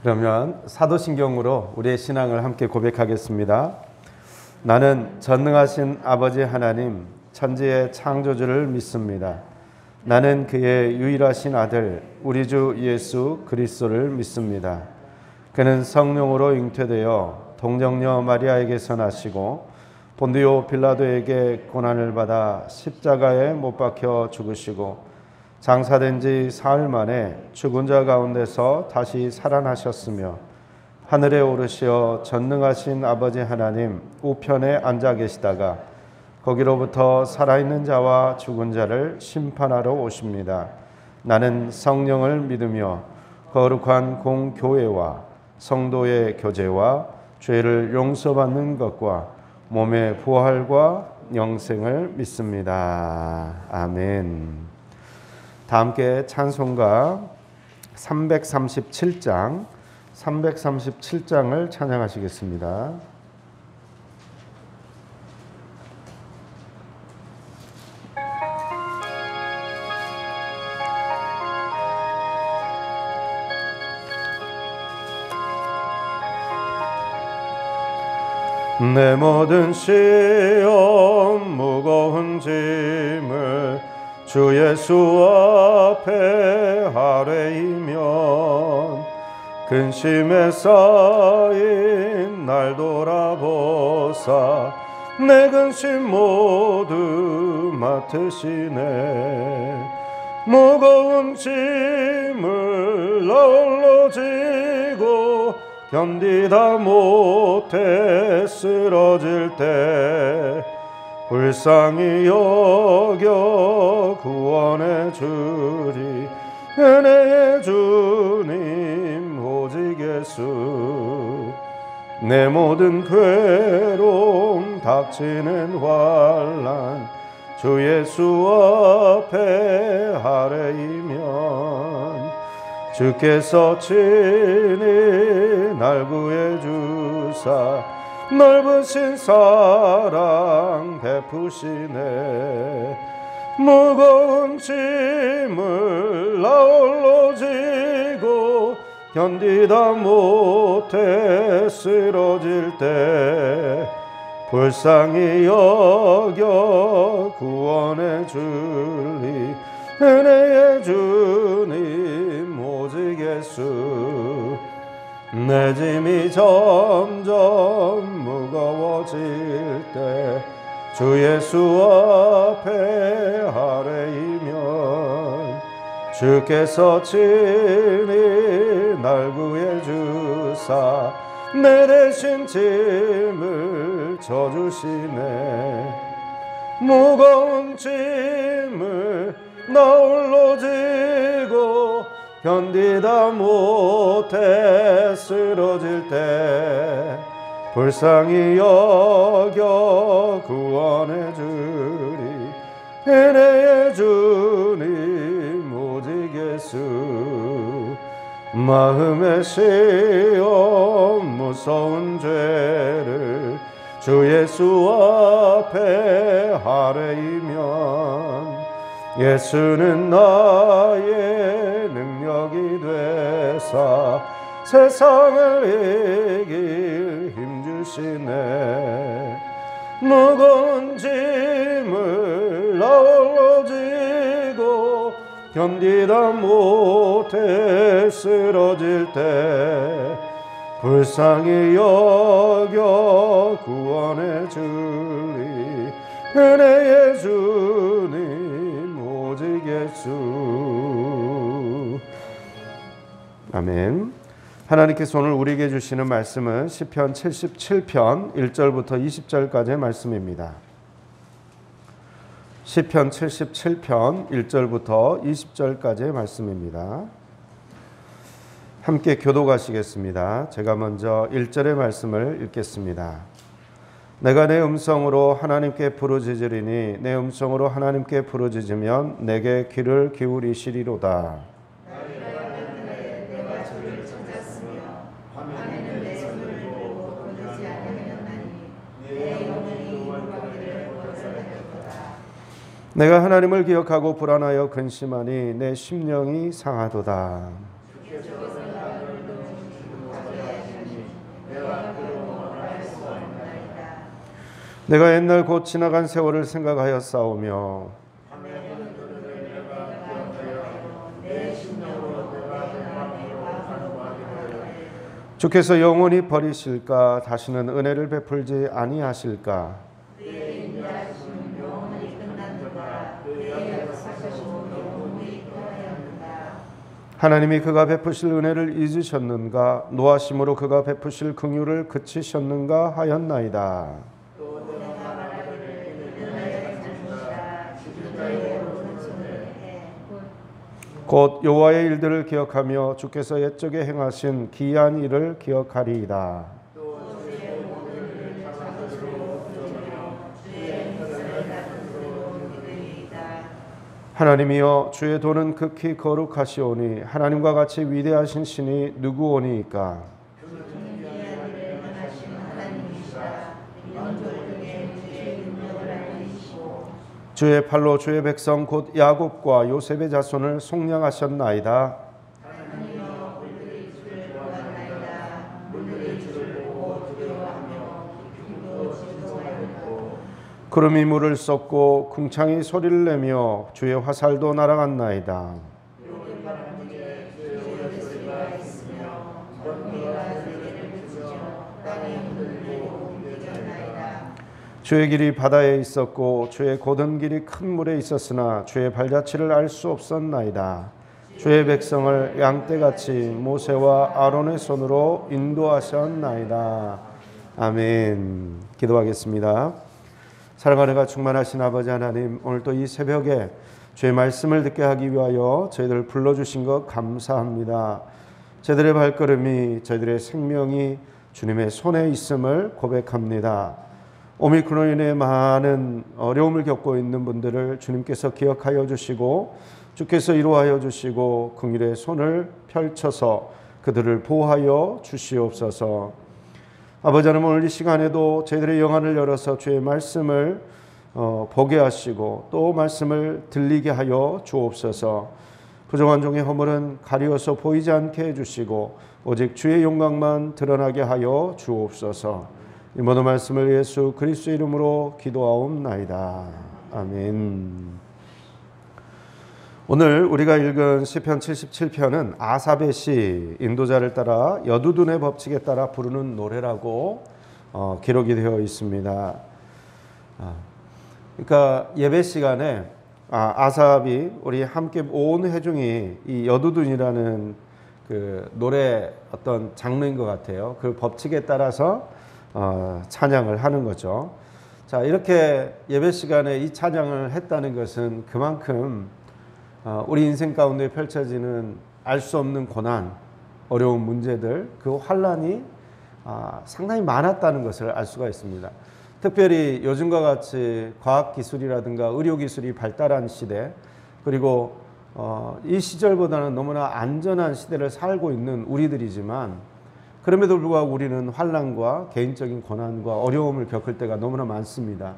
그러면 사도신경으로 우리의 신앙을 함께 고백하겠습니다. 나는 전능하신 아버지 하나님, 천지의 창조주를 믿습니다. 나는 그의 유일하신 아들, 우리 주 예수 그리스도를 믿습니다. 그는 성령으로 잉태되어 동정녀 마리아에게서 나시고 본디오 빌라도에게 고난을 받아 십자가에 못 박혀 죽으시고 장사된 지 사흘 만에 죽은 자 가운데서 다시 살아나셨으며 하늘에 오르시어 전능하신 아버지 하나님 우편에 앉아 계시다가 거기로부터 살아있는 자와 죽은 자를 심판하러 오십니다. 나는 성령을 믿으며 거룩한 공교회와 성도의 교제와 죄를 용서받는 것과 몸의 부활과 영생을 믿습니다. 아멘. 다 함께 찬송가 337장을 찬양하시겠습니다. 내 모든 시험 무거운 짐을 주 예수 앞에 아뢰이면 근심에 쌓인 날 돌아보사 내 근심 모두 맡으시네. 무거운 짐을 나 홀로 지고 견디다 못해 쓰러질 때 불쌍히 여겨 구원해 주리 은혜의 주님 오직 예수. 내 모든 괴로움 닥치는 환난 주 예수 앞에 아뢰이면 주께서 친히 날 구해 주사 넓으신 사랑 베푸시네. 무거운 짐을 나 홀로 지고 견디다 못해 쓰러질 때 불쌍히 여겨 구원해 주리 은혜의 주님 오직 예수. 내 짐이 점점 무거워질 때 주 예수 앞에 아뢰이면 주께서 친히 날 구해 주사 내 대신 짐을 져주시네. 무거운 짐을 나 홀로 지고 견디다 못해 쓰러질 때 불쌍히 여겨 구원해 주리 은혜의 주님 오직 예수. 마음의 시험 무서운 죄를 주 예수 앞에 아뢰이면 예수는 나의 능력이 되사 세상을 이길 힘주시네. 무거운 짐을 나 홀로 지고 견디다 못해 쓰러질 때 불쌍히 여겨 구원해 주리 은혜의 주님 오직 예수. 아멘. 하나님께서 오늘 우리에게 주시는 말씀은 시편 77편 1절부터 20절까지의 말씀입니다. 시편 77편 1절부터 20절까지의 말씀입니다. 함께 교독하시겠습니다. 제가 먼저 1절의 말씀을 읽겠습니다. 내가 내 음성으로 하나님께 부르짖으리니 내 음성으로 하나님께 부르짖으면 내게 귀를 기울이시리로다. 내가 하나님을 기억하고 불안하여 근심하니 내 심령이 상하도다. 내가 옛날 곧 지나간 세월을 생각하여 싸우며 주께서 영원히 버리실까? 다시는 은혜를 베풀지 아니하실까? 하나님이 그가 베푸실 은혜를 잊으셨는가? 노하심으로 그가 베푸실 긍휼을 그치셨는가 하였나이다. 곧 여호와의 일들을 기억하며 주께서 옛적에 행하신 기이한 일을 기억하리이다. 하나님이여 주의 도는 극히 거룩하시오니 하나님과 같이 위대하신 신이 누구오니이까? 주의 팔로 주의 백성 곧 야곱과 요셉의 자손을 속량하셨나이다. 구름이 물을 쏟고 궁창이 소리를 내며 주의 화살도 날아갔나이다. 주의 길이 바다에 있었고 주의 곧은 길이 큰 물에 있었으나 주의 발자취를 알 수 없었나이다. 주의 백성을 양떼같이 모세와 아론의 손으로 인도하셨나이다. 아멘. 기도하겠습니다. 사랑하는 가 충만하신 아버지 하나님, 오늘도 이 새벽에 주의 말씀을 듣게 하기 위하여 저희들을 불러주신 것 감사합니다. 저희들의 발걸음이, 저희들의 생명이 주님의 손에 있음을 고백합니다. 오미크론으로 인해 많은 어려움을 겪고 있는 분들을 주님께서 기억하여 주시고 주께서 위로하여 주시고 긍휼의 손을 펼쳐서 그들을 보호하여 주시옵소서. 아버지 하나님, 오늘 이 시간에도 저희들의 영안을 열어서 주의 말씀을 보게 하시고 또 말씀을 들리게 하여 주옵소서. 부정한 종의 허물은 가리워서 보이지 않게 해주시고 오직 주의 영광만 드러나게 하여 주옵소서. 이 모든 말씀을 예수 그리스도의 이름으로 기도하옵나이다. 아멘. 오늘 우리가 읽은 시편 77편은 아삽의 시, 인도자를 따라 여두둔의 법칙에 따라 부르는 노래라고 기록이 되어 있습니다. 그러니까 예배 시간에 아삽이 우리 함께 온 회중이 이 여두둔이라는 그 노래 어떤 장르인 것 같아요. 그 법칙에 따라서 찬양을 하는 거죠. 자, 이렇게 예배 시간에 이 찬양을 했다는 것은 그만큼 우리 인생 가운데 펼쳐지는 알 수 없는 고난, 어려운 문제들, 그 환란이 상당히 많았다는 것을 알 수가 있습니다. 특별히 요즘과 같이 과학기술이라든가 의료기술이 발달한 시대, 그리고 이 시절보다는 너무나 안전한 시대를 살고 있는 우리들이지만 그럼에도 불구하고 우리는 환난과 개인적인 고난과 어려움을 겪을 때가 너무나 많습니다.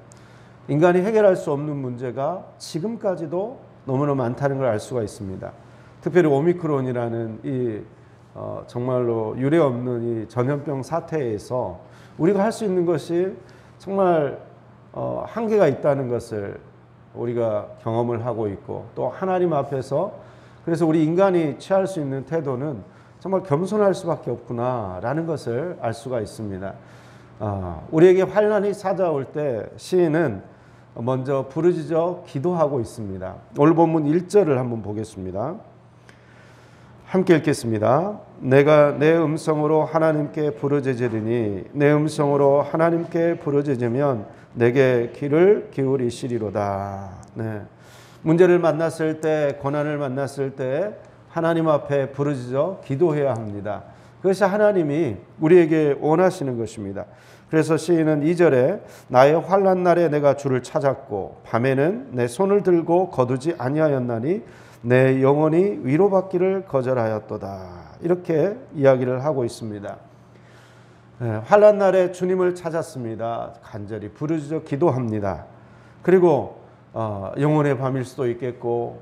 인간이 해결할 수 없는 문제가 지금까지도 너무나 많다는 걸 알 수가 있습니다. 특별히 오미크론이라는 이 정말로 유례없는 이 전염병 사태에서 우리가 할 수 있는 것이 정말 한계가 있다는 것을 우리가 경험을 하고 있고 또 하나님 앞에서 그래서 우리 인간이 취할 수 있는 태도는 정말 겸손할 수밖에 없구나라는 것을 알 수가 있습니다. 우리에게 환난이 찾아올 때 시인은 먼저 부르짖어 기도하고 있습니다. 오늘 본문 1절을 한번 보겠습니다. 함께 읽겠습니다. 내가 내 음성으로 하나님께 부르짖으리니 내 음성으로 하나님께 부르짖으면 내게 귀를 기울이시리로다. 네. 문제를 만났을 때, 고난을 만났을 때 하나님 앞에 부르짖어 기도해야 합니다. 그것이 하나님이 우리에게 원하시는 것입니다. 그래서 시인은 2절에 나의 환난 날에 내가 주를 찾았고 밤에는 내 손을 들고 거두지 아니하였나니 내 영혼이 위로받기를 거절하였도다. 이렇게 이야기를 하고 있습니다. 환난 날에 주님을 찾았습니다. 간절히 부르짖어 기도합니다. 그리고 영혼의 밤일 수도 있겠고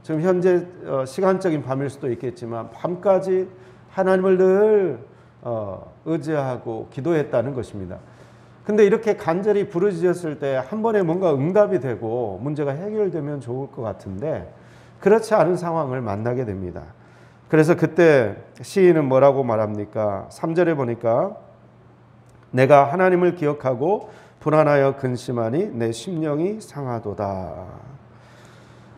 지금 현재 시간적인 밤일 수도 있겠지만 밤까지 하나님을 늘 의지하고 기도했다는 것입니다. 근데 이렇게 간절히 부르짖었을 때 한 번에 뭔가 응답이 되고 문제가 해결되면 좋을 것 같은데 그렇지 않은 상황을 만나게 됩니다. 그래서 그때 시인은 뭐라고 말합니까? 3절에 보니까 내가 하나님을 기억하고 불안하여 근심하니 내 심령이 상하도다.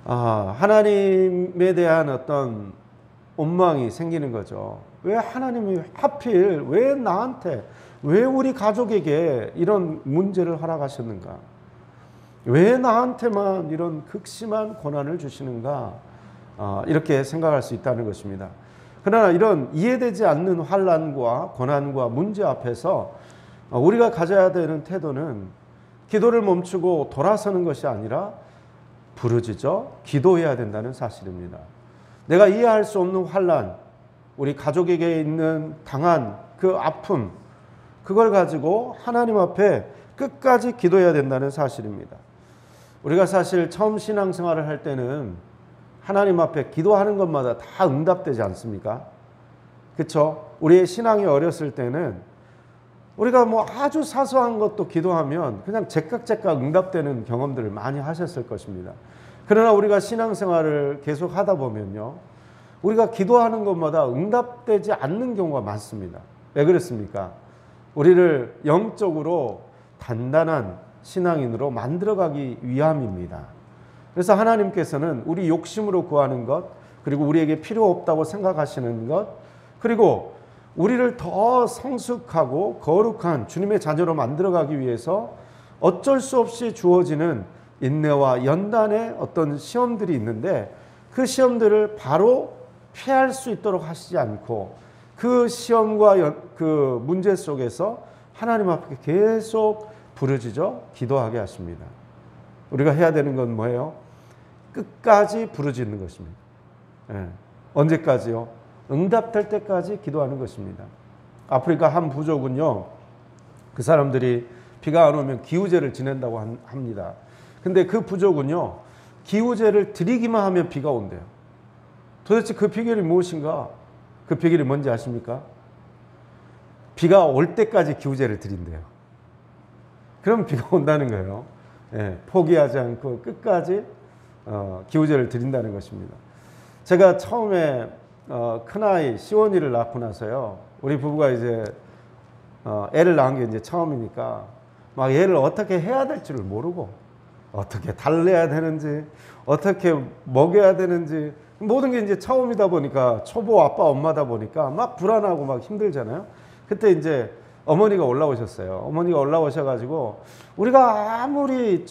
하나님에 대한 어떤 원망이 생기는 거죠. 왜 하나님이 하필 왜 나한테, 왜 우리 가족에게 이런 문제를 허락하셨는가? 왜 나한테만 이런 극심한 고난을 주시는가? 이렇게 생각할 수 있다는 것입니다. 그러나 이런 이해되지 않는 환난과 고난과 문제 앞에서 우리가 가져야 되는 태도는 기도를 멈추고 돌아서는 것이 아니라 부르짖어 기도해야 된다는 사실입니다. 내가 이해할 수 없는 환난, 우리 가족에게 있는 당한 그 아픔, 그걸 가지고 하나님 앞에 끝까지 기도해야 된다는 사실입니다. 우리가 사실 처음 신앙생활을 할 때는 하나님 앞에 기도하는 것마다 다 응답되지 않습니까? 그렇죠? 우리의 신앙이 어렸을 때는 우리가 뭐 아주 사소한 것도 기도하면 그냥 제깍제깍 응답되는 경험들을 많이 하셨을 것입니다. 그러나 우리가 신앙생활을 계속 하다 보면요, 우리가 기도하는 것마다 응답되지 않는 경우가 많습니다. 왜 그렇습니까? 우리를 영적으로 단단한 신앙인으로 만들어가기 위함입니다. 그래서 하나님께서는 우리 욕심으로 구하는 것, 그리고 우리에게 필요 없다고 생각하시는 것, 그리고 우리를 더 성숙하고 거룩한 주님의 자녀로 만들어가기 위해서 어쩔 수 없이 주어지는 인내와 연단의 어떤 시험들이 있는데 그 시험들을 바로 피할 수 있도록 하시지 않고 그 시험과 그 문제 속에서 하나님 앞에 계속 부르짖어 기도하게 하십니다. 우리가 해야 되는 건 뭐예요? 끝까지 부르짖는 것입니다. 언제까지요? 응답될 때까지 기도하는 것입니다. 아프리카 한 부족은요, 그 사람들이 비가 안 오면 기후제를 지낸다고 합니다. 근데 그 부족은요, 기후제를 드리기만 하면 비가 온대요. 도대체 그 비결이 무엇인가? 그 비결이 뭔지 아십니까? 비가 올 때까지 기후제를 드린대요. 그럼 비가 온다는 거예요. 포기하지 않고 끝까지 기후제를 드린다는 것입니다. 제가 처음에 큰아이 시원이를 낳고 나서요, 우리 부부가 이제 애를 낳은 게 이제 처음이니까 막 얘를 어떻게 해야 될 줄을 모르고 어떻게 달래야 되는지 어떻게 먹여야 되는지 모든 게 이제 처음이다 보니까 초보 아빠 엄마다 보니까 막 불안하고 막 힘들잖아요. 그때 이제 어머니가 올라오셨어요. 어머니가 올라오셔가지고 우리가 아무리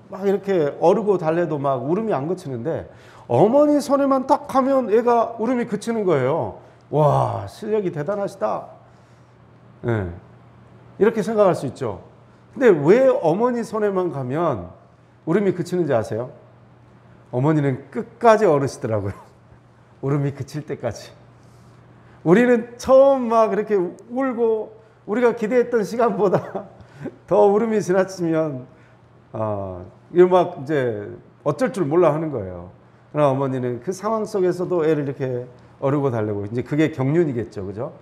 막 이렇게 어르고 달래도 막 울음이 안 그치는데 어머니 손에만 딱 하면 애가 울음이 그치는 거예요. 와, 실력이 대단하시다. 이렇게 생각할 수 있죠. 근데 왜 어머니 손에만 가면 울음이 그치는지 아세요? 어머니는 끝까지 어르시더라고요. 울음이 그칠 때까지. 우리는 처음 막 이렇게 울고 우리가 기대했던 시간보다 더 울음이 지나치면 이거 막 이제 어쩔 줄 몰라 하는 거예요. 그러나 어머니는 그 상황 속에서도 애를 이렇게 어르고 달래고, 이제 그게 경륜이겠죠, 그죠?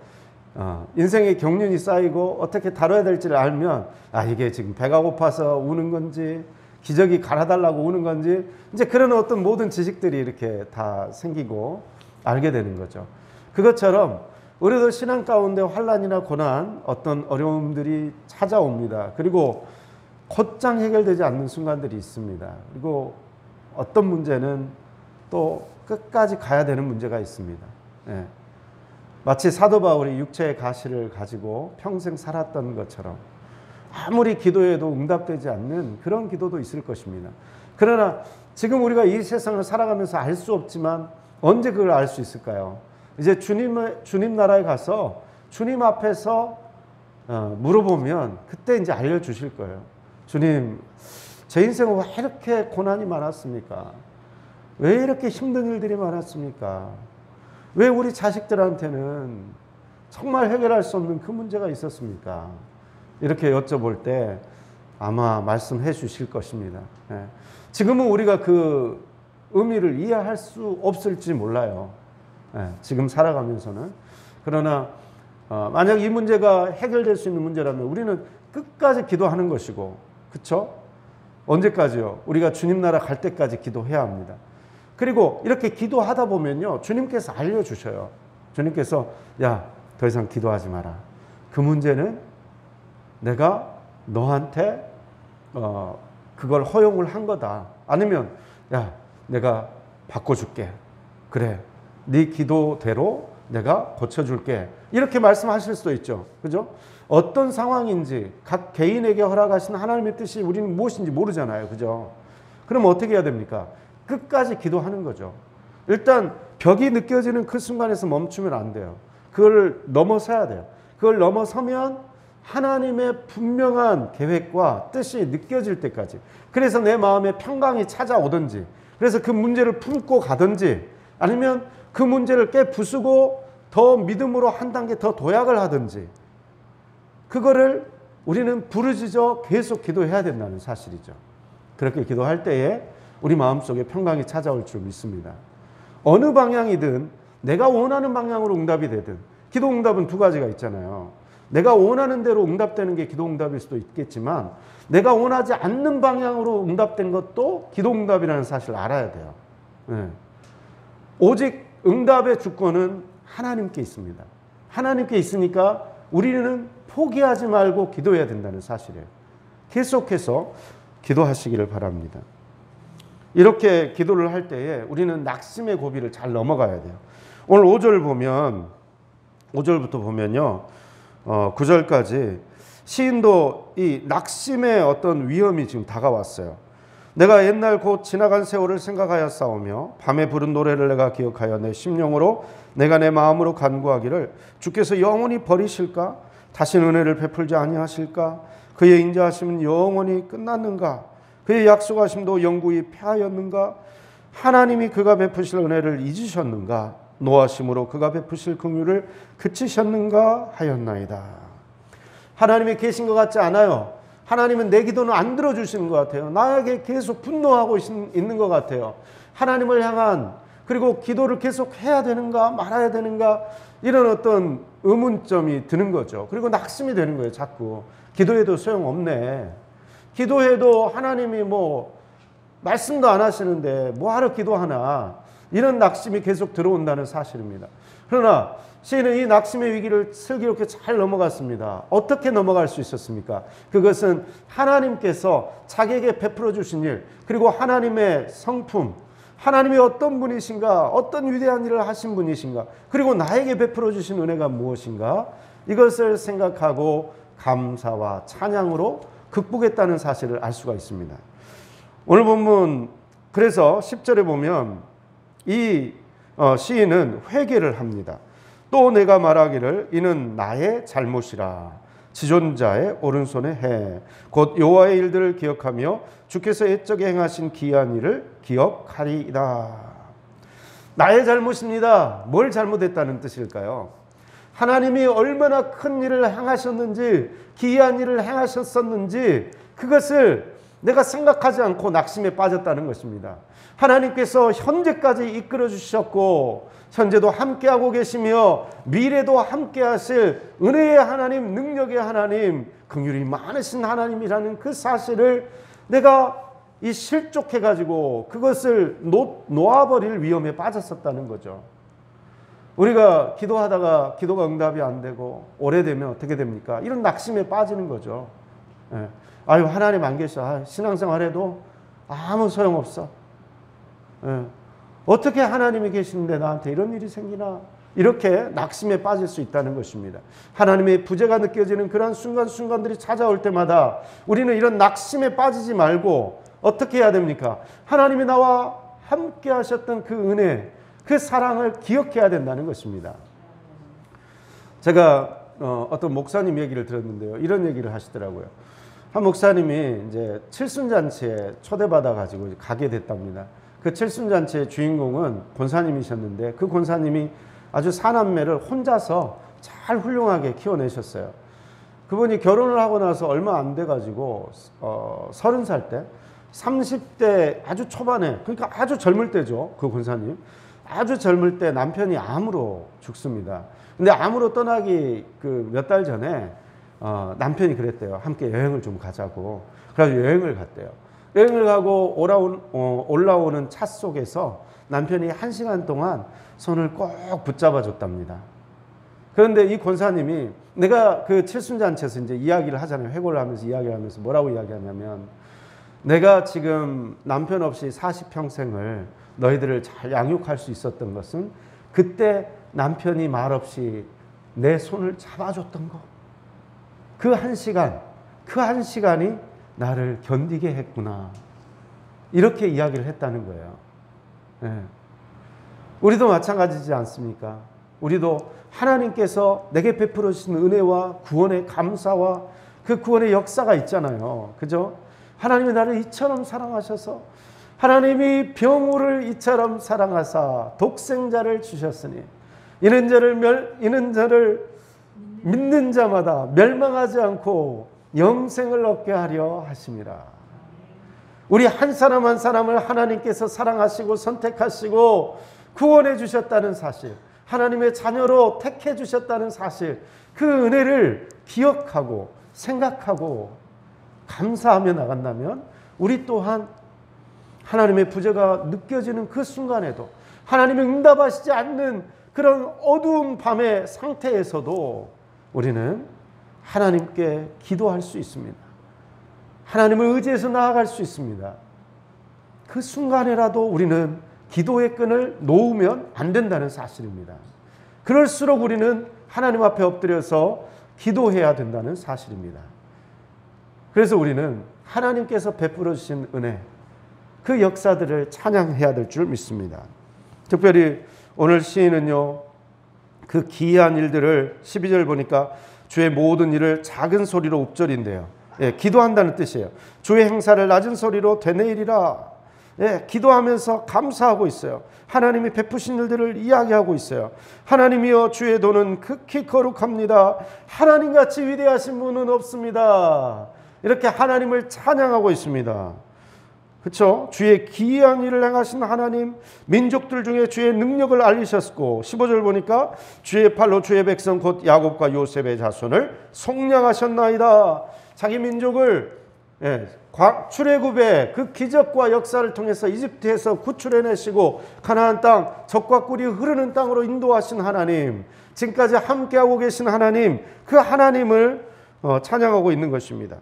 인생의 경륜이 쌓이고 어떻게 다뤄야 될지를 알면 이게 지금 배가 고파서 우는 건지 기저귀 갈아달라고 우는 건지 이제 그런 어떤 모든 지식들이 이렇게 다 생기고 알게 되는 거죠. 그것처럼 우리도 신앙 가운데 환난이나 고난, 어떤 어려움들이 찾아옵니다. 그리고 곧장 해결되지 않는 순간들이 있습니다. 그리고 어떤 문제는 또 끝까지 가야 되는 문제가 있습니다. 마치 사도 바울이 육체의 가시를 가지고 평생 살았던 것처럼 아무리 기도해도 응답되지 않는 그런 기도도 있을 것입니다. 그러나 지금 우리가 이 세상을 살아가면서 알 수 없지만 언제 그걸 알 수 있을까요? 이제 주님 나라에 가서 주님 앞에서 물어보면 그때 이제 알려주실 거예요. 주님, 제 인생은 왜 이렇게 고난이 많았습니까? 왜 이렇게 힘든 일들이 많았습니까? 왜 우리 자식들한테는 정말 해결할 수 없는 그 문제가 있었습니까? 이렇게 여쭤볼 때 아마 말씀해 주실 것입니다. 지금은 우리가 그 의미를 이해할 수 없을지 몰라요. 지금 살아가면서는. 그러나 만약 이 문제가 해결될 수 있는 문제라면 우리는 끝까지 기도하는 것이고, 그렇죠? 언제까지요? 우리가 주님 나라 갈 때까지 기도해야 합니다. 그리고 이렇게 기도하다 보면요, 주님께서 알려주셔요. 주님께서 야, 더 이상 기도하지 마라. 그 문제는 내가 너한테 그걸 허용을 한 거다. 아니면 야, 내가 바꿔줄게. 그래, 네 기도대로 내가 고쳐줄게. 이렇게 말씀하실 수도 있죠. 그죠? 어떤 상황인지 각 개인에게 허락하신 하나님의 뜻이 우리는 무엇인지 모르잖아요. 그죠? 그럼 어떻게 해야 됩니까? 끝까지 기도하는 거죠. 일단 벽이 느껴지는 그 순간에서 멈추면 안 돼요. 그걸 넘어서야 돼요. 그걸 넘어서면 하나님의 분명한 계획과 뜻이 느껴질 때까지, 그래서 내 마음에 평강이 찾아오든지, 그래서 그 문제를 품고 가든지, 아니면 그 문제를 깨부수고 더 믿음으로 한 단계 더 도약을 하든지, 그거를 우리는 부르짖어 계속 기도해야 된다는 사실이죠. 그렇게 기도할 때에 우리 마음속에 평강이 찾아올 줄 믿습니다. 어느 방향이든, 내가 원하는 방향으로 응답이 되든, 기도 응답은 두 가지가 있잖아요. 내가 원하는 대로 응답되는 게 기도 응답일 수도 있겠지만, 내가 원하지 않는 방향으로 응답된 것도 기도 응답이라는 사실을 알아야 돼요. 네. 오직 응답의 주권은 하나님께 있습니다. 하나님께 있으니까 우리는 포기하지 말고 기도해야 된다는 사실이에요. 계속해서 기도하시기를 바랍니다. 이렇게 기도를 할 때에 우리는 낙심의 고비를 잘 넘어가야 돼요. 오늘 5절부터 보면요, 9절까지 시인도 이 낙심의 어떤 위험이 지금 다가왔어요. 내가 옛날 곧 지나간 세월을 생각하여 싸우며 밤에 부른 노래를 내가 기억하여 내 심령으로 내가 내 마음으로 간구하기를 주께서 영원히 버리실까? 다시는 은혜를 베풀지 아니하실까? 그의 인자하심은 영원히 끝났는가? 그의 약속하심도 영구히 패하였는가? 하나님이 그가 베푸실 은혜를 잊으셨는가? 노하심으로 그가 베푸실 긍휼을 그치셨는가 하였나이다. 하나님이 계신 것 같지 않아요. 하나님은 내 기도는 안 들어주시는 것 같아요. 나에게 계속 분노하고 있는 것 같아요. 하나님을 향한, 그리고 기도를 계속 해야 되는가 말아야 되는가, 이런 어떤 의문점이 드는 거죠. 그리고 낙심이 되는 거예요. 자꾸 기도해도 소용없네. 기도해도 하나님이 말씀도 안 하시는데 뭐하러 기도하나, 이런 낙심이 계속 들어온다는 사실입니다. 그러나 시인은 이 낙심의 위기를 슬기롭게 잘 넘어갔습니다. 어떻게 넘어갈 수 있었습니까? 그것은 하나님께서 자기에게 베풀어 주신 일, 그리고 하나님의 성품, 하나님이 어떤 분이신가, 어떤 위대한 일을 하신 분이신가, 그리고 나에게 베풀어 주신 은혜가 무엇인가, 이것을 생각하고 감사와 찬양으로 극복했다는 사실을 알 수가 있습니다. 오늘 본문 그래서 10절에 보면 이 시인은 회개를 합니다. 또 내가 말하기를 이는 나의 잘못이라 지존자의 오른손에 해 곧 여호와의 일들을 기억하며 주께서 옛적에 행하신 기이한 일을 기억하리이다. 나의 잘못입니다. 뭘 잘못했다는 뜻일까요? 하나님이 얼마나 큰 일을 행하셨는지, 기이한 일을 행하셨었는지, 그것을 내가 생각하지 않고 낙심에 빠졌다는 것입니다. 하나님께서 현재까지 이끌어 주셨고 현재도 함께하고 계시며 미래도 함께하실 은혜의 하나님, 능력의 하나님, 긍휼이 많으신 하나님이라는 그 사실을 내가 이 실족해가지고 그것을 놓아버릴 위험에 빠졌었다는 거죠. 우리가 기도하다가 기도가 응답이 안 되고 오래되면 어떻게 됩니까? 이런 낙심에 빠지는 거죠. 예. 아유, 하나님 안 계셔. 신앙생활해도 아무 소용없어. 예. 어떻게 하나님이 계시는데 나한테 이런 일이 생기나? 이렇게 낙심에 빠질 수 있다는 것입니다. 하나님의 부재가 느껴지는 그런 순간순간들이 찾아올 때마다 우리는 이런 낙심에 빠지지 말고 어떻게 해야 됩니까? 하나님이 나와 함께 하셨던 그 은혜, 그 사랑을 기억해야 된다는 것입니다. 제가 어떤 목사님 얘기를 들었는데요. 이런 얘기를 하시더라고요. 한 목사님이 이제 칠순잔치에 초대받아가지고 가게 됐답니다. 그 칠순잔치의 주인공은 권사님이셨는데 그 권사님이 아주 사남매를 혼자서 잘 훌륭하게 키워내셨어요. 그분이 결혼을 하고 나서 얼마 안 돼가지고 30살 때 30대 아주 초반에, 그러니까 아주 젊을 때죠. 그 권사님 아주 젊을 때 남편이 암으로 죽습니다. 근데 암으로 떠나기 그 몇 달 전에 남편이 그랬대요. 함께 여행을 좀 가자고. 그래서 여행을 갔대요. 여행을 가고 올라오는 차 속에서 남편이 1시간 동안 손을 꼭 붙잡아 줬답니다. 그런데 이 권사님이 내가 그 칠순잔치에서 이제 이야기를 하잖아요. 회고를 하면서 이야기를 하면서 뭐라고 이야기하냐면 내가 지금 남편 없이 40평생을 너희들을 잘 양육할 수 있었던 것은 그때 남편이 말없이 내 손을 잡아줬던 거. 그 1시간이 나를 견디게 했구나. 이렇게 이야기를 했다는 거예요. 네. 우리도 마찬가지지 않습니까? 우리도 하나님께서 내게 베풀어 주신 은혜와 구원의 감사와 그 구원의 역사가 있잖아요. 그죠? 하나님이 나를 이처럼 사랑하셔서 하나님이 병우를 이처럼 사랑하사 독생자를 주셨으니 이는 저를 믿는 자마다 멸망하지 않고 영생을 얻게 하려 하심이라. 우리 한 사람 한 사람을 하나님께서 사랑하시고 선택하시고 구원해 주셨다는 사실, 하나님의 자녀로 택해 주셨다는 사실, 그 은혜를 기억하고 생각하고 감사하며 나간다면 우리 또한 하나님의 부재가 느껴지는 그 순간에도 하나님이 응답하시지 않는 그런 어두운 밤의 상태에서도 우리는 하나님께 기도할 수 있습니다. 하나님을 의지해서 나아갈 수 있습니다. 그 순간에라도 우리는 기도의 끈을 놓으면 안 된다는 사실입니다. 그럴수록 우리는 하나님 앞에 엎드려서 기도해야 된다는 사실입니다. 그래서 우리는 하나님께서 베풀어 주신 은혜, 그 역사들을 찬양해야 될 줄 믿습니다. 특별히 오늘 시인은요, 그 기이한 일들을 12절 보니까 주의 모든 일을 작은 소리로 읊조린대요. 예, 기도한다는 뜻이에요. 주의 행사를 낮은 소리로 되뇌이리라. 예, 기도하면서 감사하고 있어요. 하나님이 베푸신 일들을 이야기하고 있어요. 하나님이여 주의 도는 극히 거룩합니다. 하나님같이 위대하신 분은 없습니다. 이렇게 하나님을 찬양하고 있습니다. 그렇죠? 주의 기이한 일을 행하신 하나님, 민족들 중에 주의 능력을 알리셨고 15절 보니까 주의 팔로 주의 백성 곧 야곱과 요셉의 자손을 속량하셨나이다. 자기 민족을 출애굽의 그 기적과 역사를 통해서 이집트에서 구출해내시고 가나안 땅, 젖과 꿀이 흐르는 땅으로 인도하신 하나님, 지금까지 함께하고 계신 하나님, 그 하나님을 찬양하고 있는 것입니다.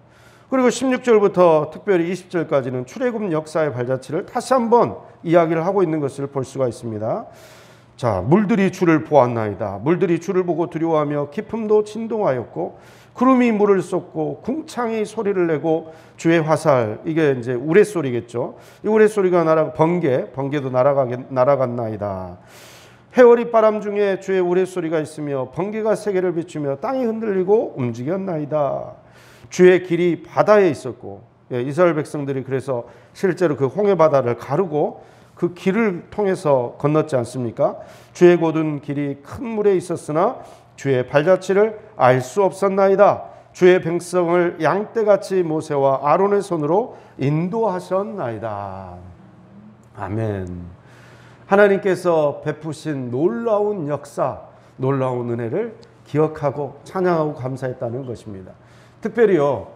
그리고 16절부터 특별히 20절까지는 출애굽 역사의 발자취를 다시 한번 이야기를 하고 있는 것을 볼 수가 있습니다. 자, 물들이 주를 보았나이다. 물들이 주를 보고 두려워하며 깊음도 진동하였고 구름이 물을 쏟고 궁창이 소리를 내고 주의 화살, 이게 이제 우레소리겠죠. 이 우레소리가 번개도 날아갔나이다. 해오리 바람 중에 주의 우레소리가 있으며 번개가 세계를 비추며 땅이 흔들리고 움직였나이다. 주의 길이 바다에 있었고, 이스라엘 백성들이 그래서 실제로 그 홍해 바다를 가르고 그 길을 통해서 건넜지 않습니까? 주의 곧은 길이 큰 물에 있었으나 주의 발자취를 알 수 없었나이다. 주의 백성을 양떼같이 모세와 아론의 손으로 인도하셨나이다. 아멘. 하나님께서 베푸신 놀라운 역사, 놀라운 은혜를 기억하고 찬양하고 감사했다는 것입니다. 특별히요,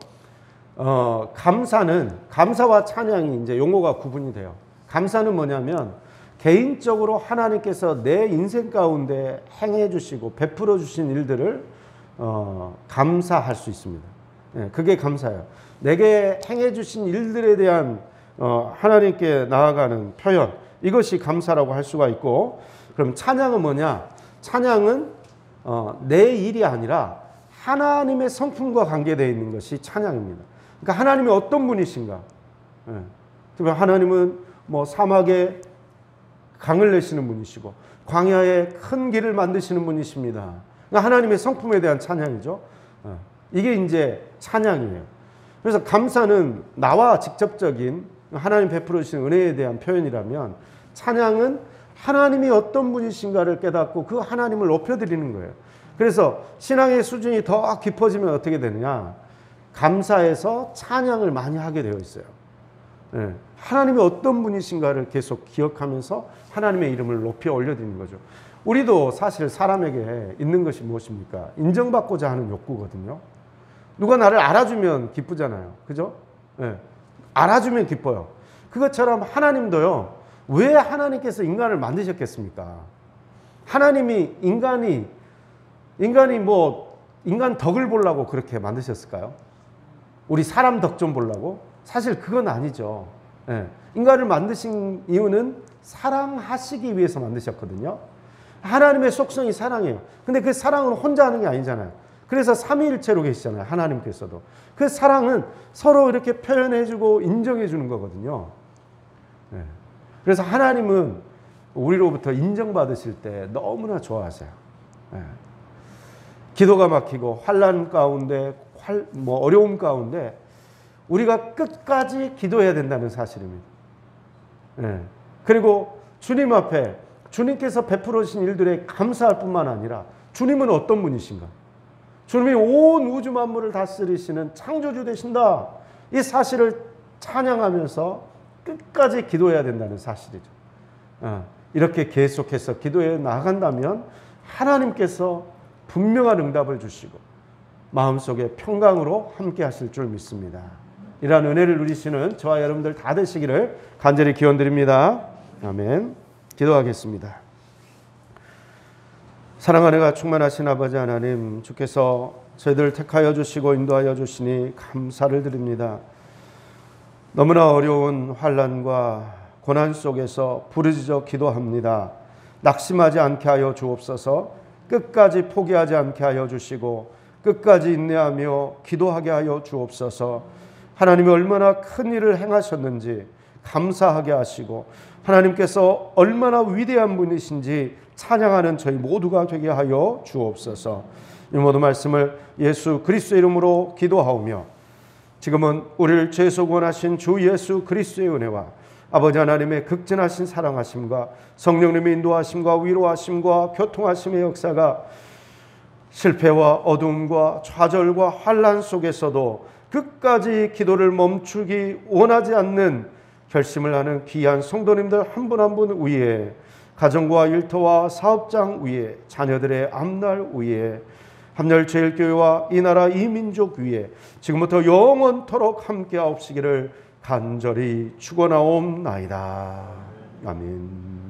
감사와 찬양이 이제 용어가 구분이 돼요. 감사는 뭐냐면 개인적으로 하나님께서 내 인생 가운데 행해 주시고 베풀어 주신 일들을 감사할 수 있습니다. 그게 감사예요. 내게 행해 주신 일들에 대한 하나님께 나아가는 표현, 이것이 감사라고 할 수가 있고, 그럼 찬양은 뭐냐? 찬양은 내 일이 아니라 하나님의 성품과 관계되어 있는 것이 찬양입니다. 그러니까 하나님이 어떤 분이신가? 하나님은 뭐 사막에 강을 내시는 분이시고 광야에 큰 길을 만드시는 분이십니다. 그러니까 하나님의 성품에 대한 찬양이죠. 이게 이제 찬양이에요. 그래서 감사는 나와 직접적인 하나님 베풀어 주신 은혜에 대한 표현이라면, 찬양은 하나님이 어떤 분이신가를 깨닫고 그 하나님을 높여드리는 거예요. 그래서 신앙의 수준이 더 깊어지면 어떻게 되느냐? 감사에서 찬양을 많이 하게 되어 있어요. 하나님이 어떤 분이신가를 계속 기억하면서 하나님의 이름을 높이 올려드리는 거죠. 우리도 사실 사람에게 있는 것이 무엇입니까? 인정받고자 하는 욕구거든요. 누가 나를 알아주면 기쁘잖아요. 그죠? 예. 알아주면 기뻐요. 그것처럼 하나님도요. 왜 하나님께서 인간을 만드셨겠습니까? 하나님이 인간 덕을 보려고 그렇게 만드셨을까요? 우리 사람 덕 좀 보려고? 사실 그건 아니죠. 예. 인간을 만드신 이유는 사랑하시기 위해서 만드셨거든요. 하나님의 속성이 사랑이에요. 근데 그 사랑은 혼자 하는 게 아니잖아요. 그래서 삼위일체로 계시잖아요. 하나님께서도. 그 사랑은 서로 이렇게 표현해주고 인정해주는 거거든요. 예. 그래서 하나님은 우리로부터 인정받으실 때 너무나 좋아하세요. 예. 기도가 막히고 환난 가운데 어려움 가운데 우리가 끝까지 기도해야 된다는 사실입니다. 예. 그리고 주님 앞에 주님께서 베풀어 주신 일들에 감사할 뿐만 아니라 주님은 어떤 분이신가? 주님이 온 우주 만물을 다스리시는 창조주 되신다. 이 사실을 찬양하면서 끝까지 기도해야 된다는 사실이죠. 이렇게 계속해서 기도해 나간다면 하나님께서 분명한 응답을 주시고 마음속에 평강으로 함께 하실 줄 믿습니다. 이러한 은혜를 누리시는 저와 여러분들 다 되시기를 간절히 기원드립니다. 아멘. 기도하겠습니다. 사랑하는 은혜가 충만하신 아버지 하나님, 주께서 저희들 택하여 주시고 인도하여 주시니 감사를 드립니다. 너무나 어려운 환난과 고난 속에서 부르짖어 기도합니다. 낙심하지 않게 하여 주옵소서. 끝까지 포기하지 않게 하여 주시고 끝까지 인내하며 기도하게 하여 주옵소서. 하나님이 얼마나 큰 일을 행하셨는지 감사하게 하시고 하나님께서 얼마나 위대한 분이신지 찬양하는 저희 모두가 되게 하여 주옵소서. 이 모든 말씀을 예수 그리스도의 이름으로 기도하오며 지금은 우리를 죄에서 구원하신 주 예수 그리스도의 은혜와 아버지 하나님의 극진하신 사랑하심과 성령님의 인도하심과 위로하심과 교통하심의 역사가 실패와 어둠과 좌절과 환난 속에서도 끝까지 기도를 멈추기 원하지 않는 결심을 하는 귀한 성도님들 한 분 한 분 위에, 가정과 일터와 사업장 위에, 자녀들의 앞날 위에, 합렬제일교회와 이 나라 이 민족 위에 지금부터 영원토록 함께 하옵시기를 간절히 축원하옵나이다. 아멘.